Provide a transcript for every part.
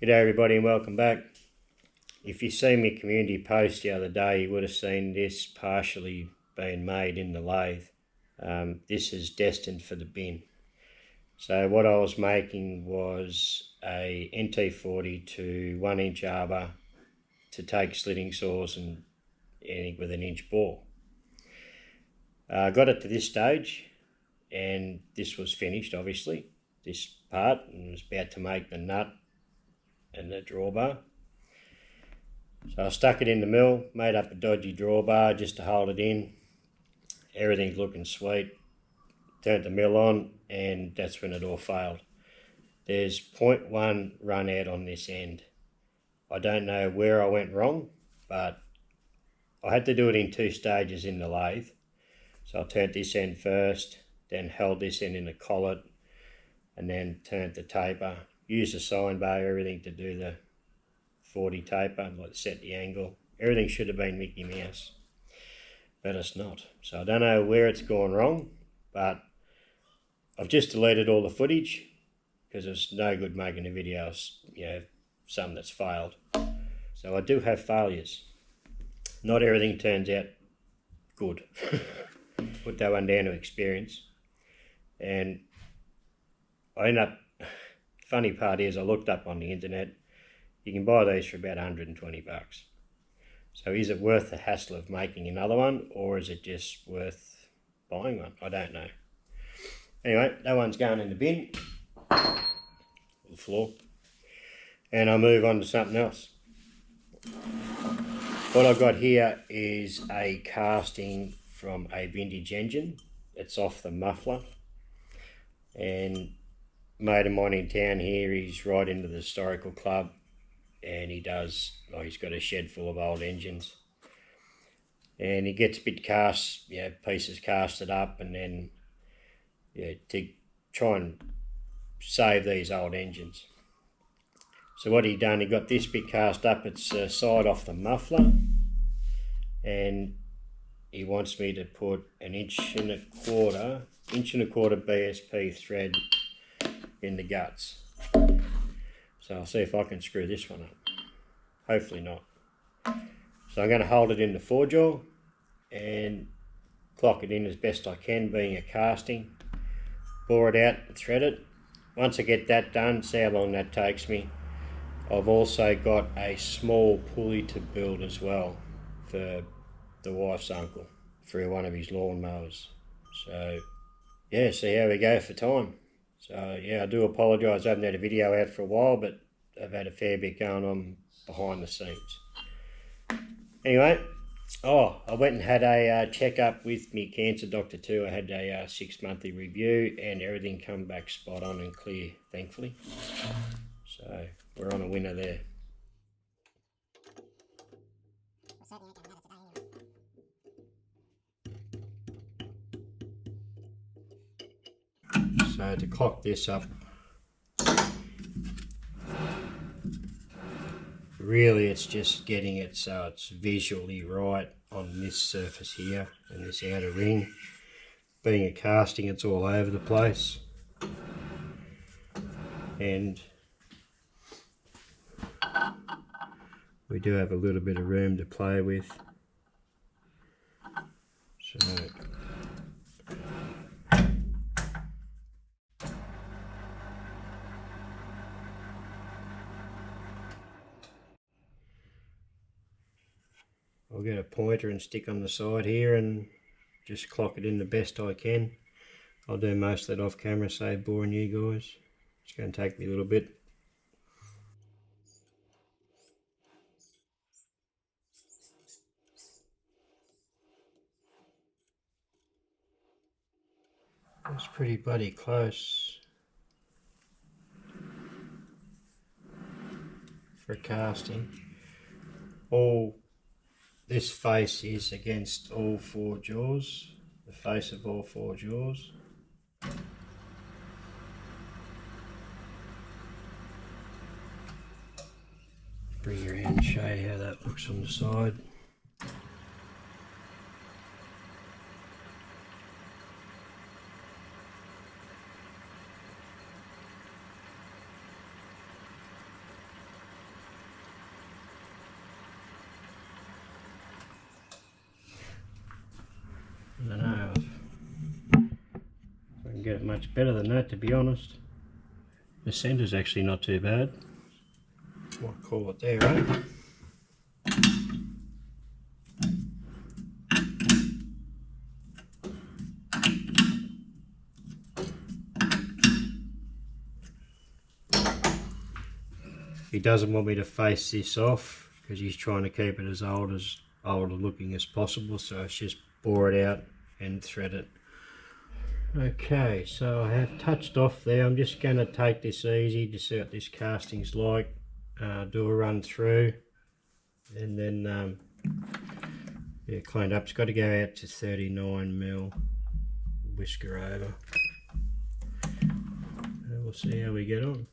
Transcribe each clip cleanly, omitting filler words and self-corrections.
G'day everybody and welcome back. If you seen my community post the other day, you would have seen this partially being made in the lathe. This is destined for the bin. So what I was making was a NT40 to 1 inch arbor to take slitting saws and anything with an inch bore. I got it to this stage and this was finished, obviously, this part, and was about to make the nut and the drawbar. So I stuck it in the mill, made up a dodgy drawbar just to hold it in. Everything's looking sweet. Turned the mill on and that's when it all failed. There's 0.1 run out on this end. I don't know where I went wrong, but I had to do it in 2 stages in the lathe. So I turned this end first, then held this end in the collet, and then turned the taper. Used the sine bar, everything to do the 40 taper, like set the angle. Everything should have been Mickey Mouse, but it's not. So I don't know where it's gone wrong, but I've just deleted all the footage because it's no good making the videos, some that's failed. So I do have failures. Not everything turns out good. Put that one down to experience. And I end up, funny part is I looked up on the internet, you can buy these for about 120 bucks. So is it worth the hassle of making another one, or is it just worth buying one? I don't know. Anyway, that one's going in the bin, the floor, and I'll move on to something else. What I've got here is a casting from a vintage engine. It's off the muffler, and a mate of mine in town here, he's right into the historical club, and he's got a shed full of old engines, and he gets a bit cast, pieces casted up, and then to try and save these old engines. So what he done, he got this bit cast up, it's side off the muffler, and he wants me to put an inch and a quarter BSP thread in the guts. So I'll see if I can screw this one up. Hopefully not. So I'm going to hold it in the 4-jaw and clock it in as best I can, being a casting. Bore it out and thread it. Once I get that done, see how long that takes me. I've also got a small pulley to build as well for the wife's uncle for one of his lawn mowers. So yeah, see how we go for time. So yeah, I do apologise, I haven't had a video out for a while, but I've had a fair bit going on behind the scenes. Anyway, I went and had a check-up with my cancer doctor too. I had a 6-monthly review and everything come back spot on and clear, thankfully. So we're on a winner there. So to clock this up, really it's just getting it so it's visually right on this surface here and this outer ring. Being a casting, it's all over the place, and we do have a little bit of room to play with. So I'll get a pointer and stick on the side here and just clock it in the best I can. I'll do most of that off camera, save boring you guys. It's going to take me a little bit. It's pretty bloody close for casting. This face is against all 4 jaws, the face of all 4 jaws. Bring your hand and show you how that looks on the side. can get it much better than that, to be honest. The centre's actually not too bad. Might call it there, right? He doesn't want me to face this off because he's trying to keep it as older looking as possible, so it's just bore it out and thread it. Okay, so I have touched off there. I'm just going to take this easy to see what this casting's like, do a run through, and then yeah, clean it up. It's got to go out to 39mm, whisker over, and we'll see how we get on.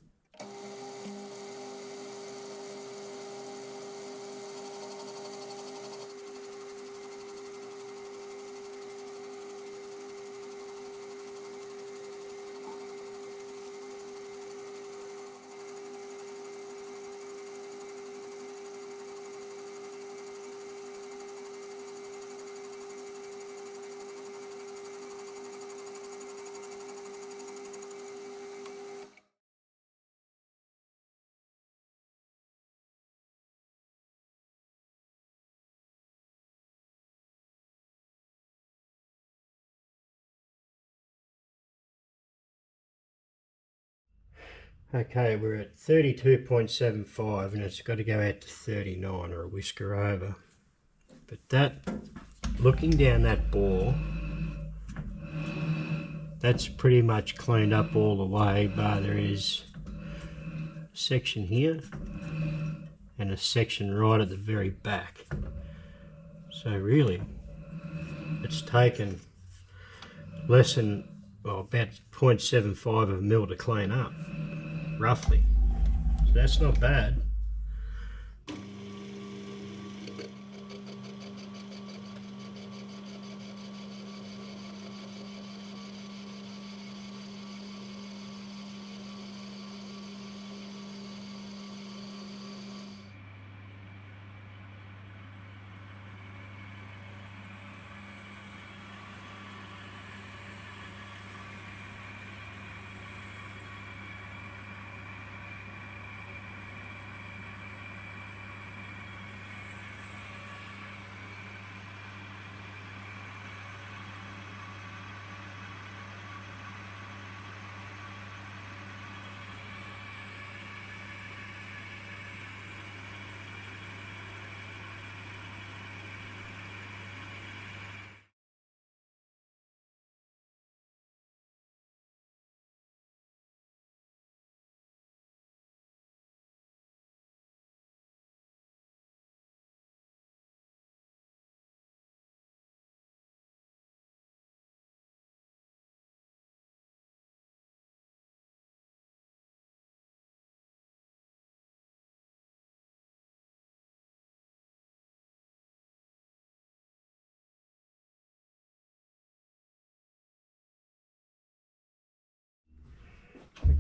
Okay, we're at 32.75 and it's got to go out to 39 or a whisker over. But that, looking down that bore, that's pretty much cleaned up all the way, bar there is a section here and a section right at the very back. So really, it's taken less than, well, about 0.75 of a mil to clean up, roughly. So that's not bad.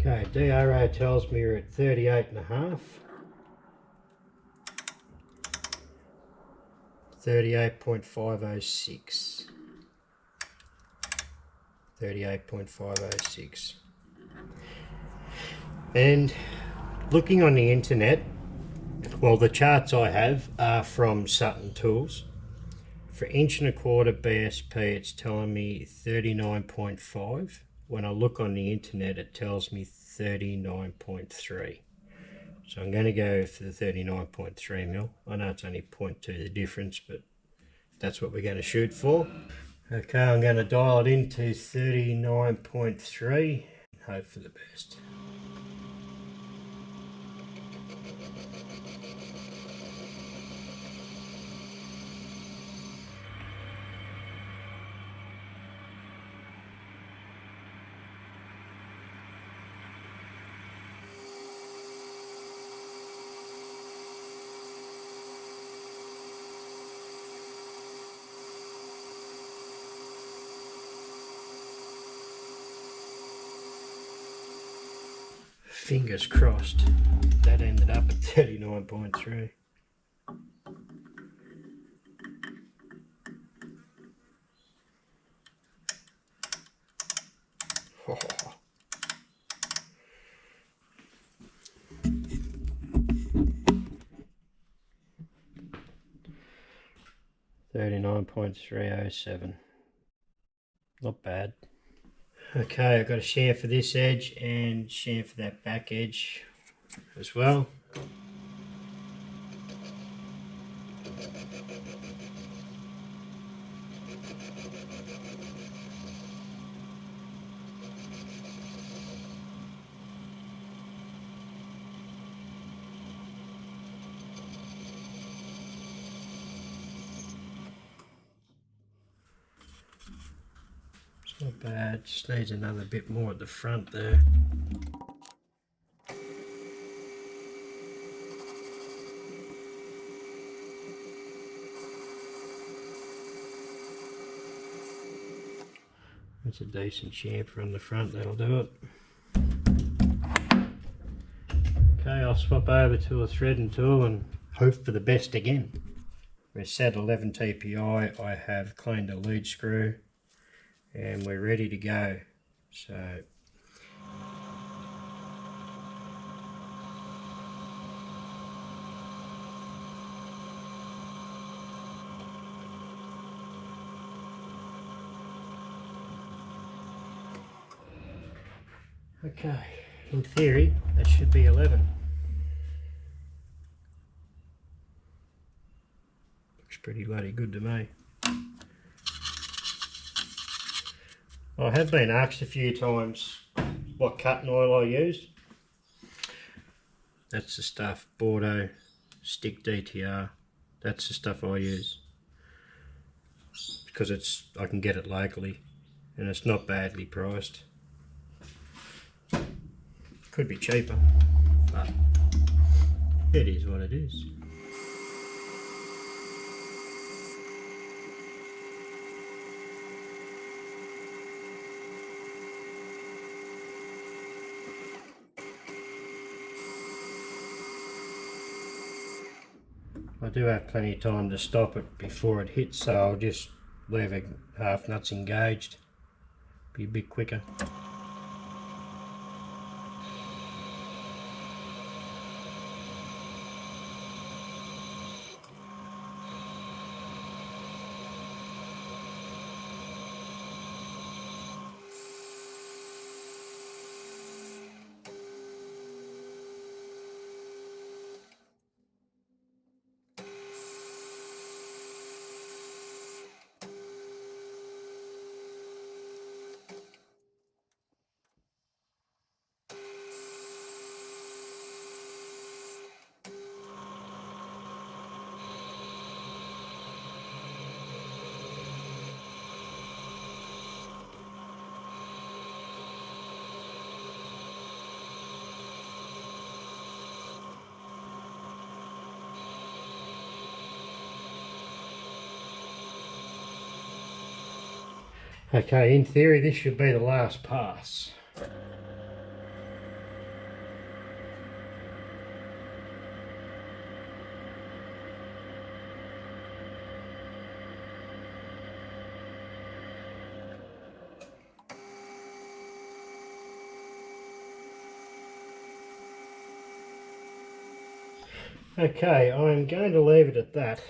Okay, DRO tells me we're at 38.5. 38.506. 38.506. And looking on the internet, well, the charts I have are from Sutton Tools. For 1¼ BSP, it's telling me 39.5. When I look on the internet, it tells me 39.3. So I'm going to go for the 39.3mm. I know it's only 0.2 the difference, but that's what we're going to shoot for. Okay, I'm going to dial it into 39.3. Hope for the best. Fingers crossed. That ended up at 39.3. $39.307. Not bad. Okay, I've got a share for this edge and share for that back edge as well. Not bad, just needs another bit more at the front there. That's a decent chamfer on the front, that'll do it. Okay, I'll swap over to a threading tool and hope for the best again. We're set 11 TPI, I have cleaned a lead screw and we're ready to go. So okay, in theory that should be 11. Looks pretty bloody good to me. I have been asked a few times what cutting oil I use. That's the stuff, Bordeaux Stick DTR. That's the stuff I use because I can get it locally and it's not badly priced. Could be cheaper, but it is what it is. I do have plenty of time to stop it before it hits, so I'll just leave it half nuts engaged. Be a bit quicker. Okay, in theory this should be the last pass. Okay, I'm going to leave it at that.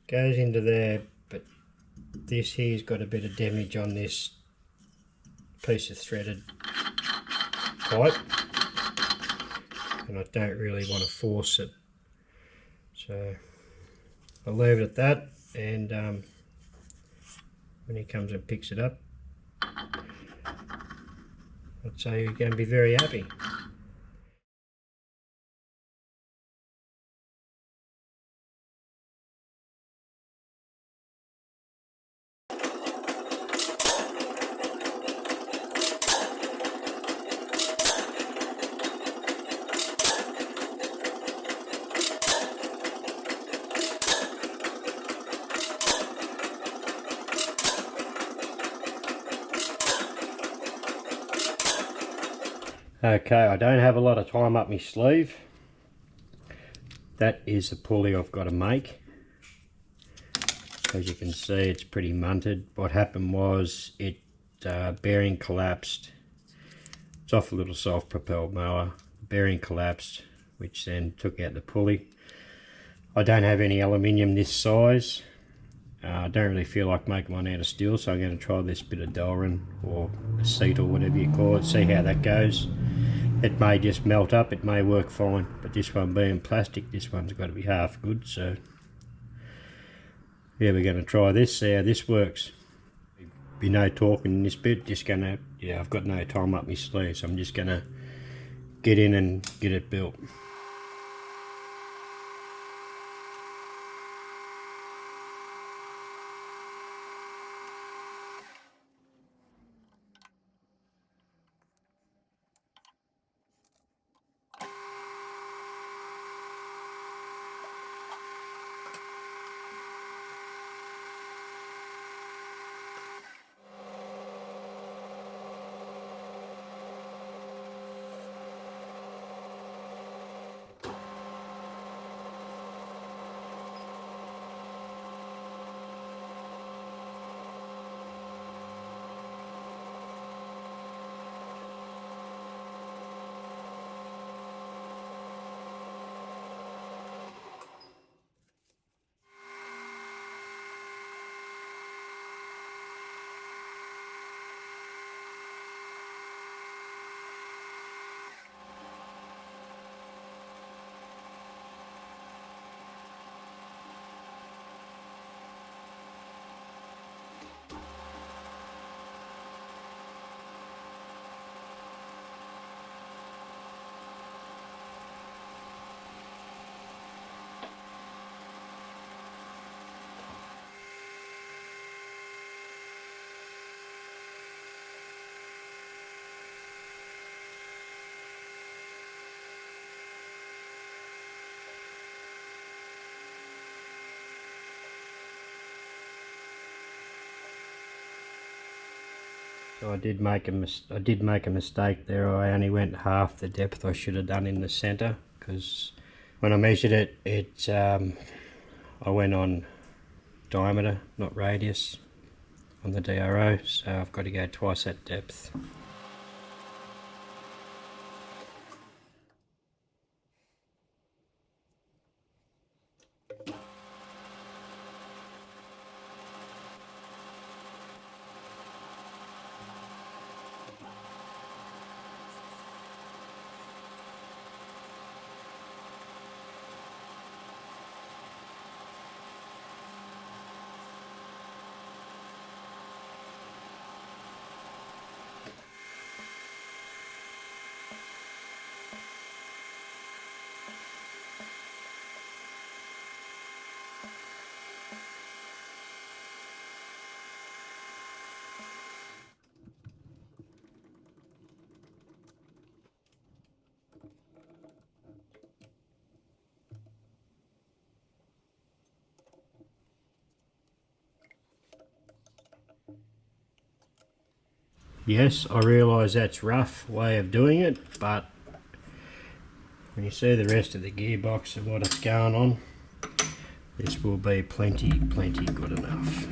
Goes into there, but this here's got a bit of damage on this piece of threaded pipe and I don't really want to force it, so I'll leave it at that, and when he comes and picks it up I'd say you're going to be very happy. Okay, I don't have a lot of time up my sleeve. That is the pulley I've got to make. As you can see, it's pretty munted. What happened was it bearing collapsed. It's off a little self-propelled mower. The bearing collapsed, which then took out the pulley. I don't have any aluminium this size. I don't really feel like making one out of steel, so I'm going to try this bit of Delrin or acetate or whatever you call it, see how that goes. It may just melt up, it may work fine, but this one being plastic, this one's got to be half good, so yeah, we're going to try this, see how this works. Be no talking in this bit, just going to, yeah, I've got no time up my sleeve, so I'm just going to get in and get it built. So I did make a mistake there. I only went half the depth I should have done in the center, because when I measured it, I went on diameter, not radius, on the DRO, so I've got to go twice that depth. Yes, I realise that's a rough way of doing it, but when you see the rest of the gearbox and what it's going on, this will be plenty good enough.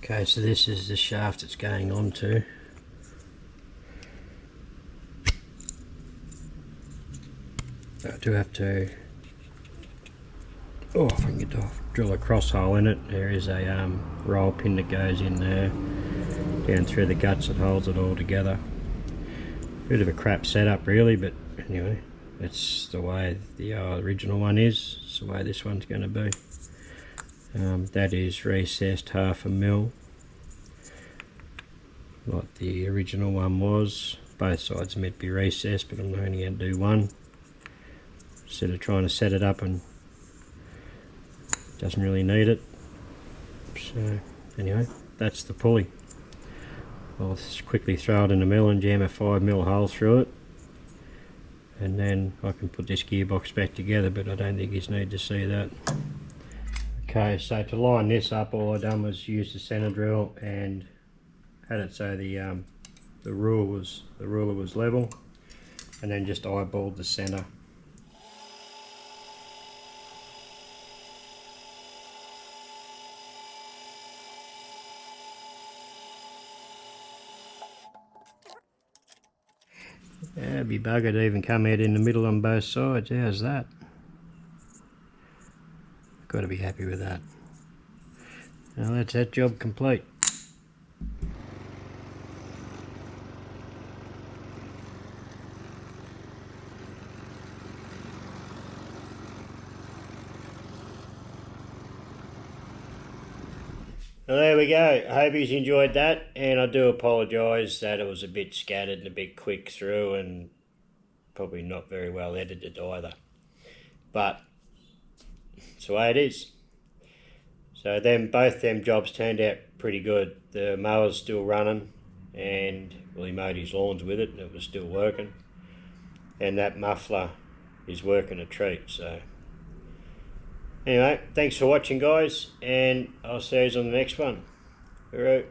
Okay, so this is the shaft it's going on to. I do have to, if I can get to drill a cross hole in it. There is a roll pin that goes in there, down through the guts that holds it all together. Bit of a crap setup really, but anyway, that's the way the original one is. It's the way this one's going to be. That is recessed 1/2 mil, like the original one was. Both sides meant to be recessed, but I'm only going to do one, instead of trying to set it up and doesn't really need it. So anyway, that's the pulley. I'll just quickly throw it in the mill and jam a 5mm hole through it, and then I can put this gearbox back together, but I don't think you need to see that. Okay, so to line this up, all I done was use the center drill and had it so the ruler was level, and then just eyeballed the center. Yeah, be buggered to even come out in the middle on both sides. How's that? Got to be happy with that. Now that's that job complete. Well, there we go. I hope you enjoyed that, and I do apologise that it was a bit scattered and a bit quick through, and probably not very well edited either. But it's the way it is. So both them jobs turned out pretty good. The mower's still running, and well, he mowed his lawns with it and it was still working. And that muffler is working a treat. So anyway, thanks for watching guys, and I'll see you on the next one. Hooroo.